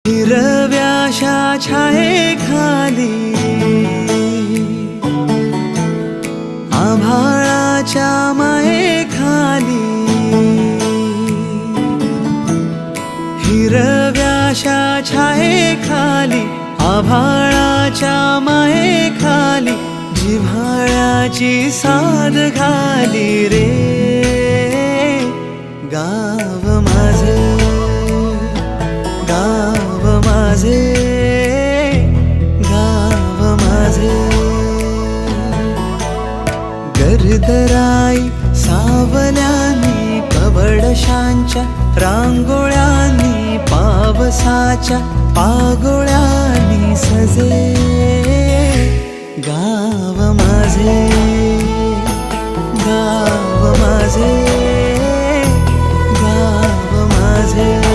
हिरव्याशा छायेखाली आभाळाच्या मायेखाली हिरव्याशा छायेखाली आभाळाच्या मायेखाली जिव्हाळ्याची साद घाली रे गाव माझे गाव माझे गाव माझे गर्दराई सावल्यानी कवडशांच्या रांगोळ्यांनी पावसाच्या पागोळ्यांनी सजे गाव माझे गाव माझे गाव माझे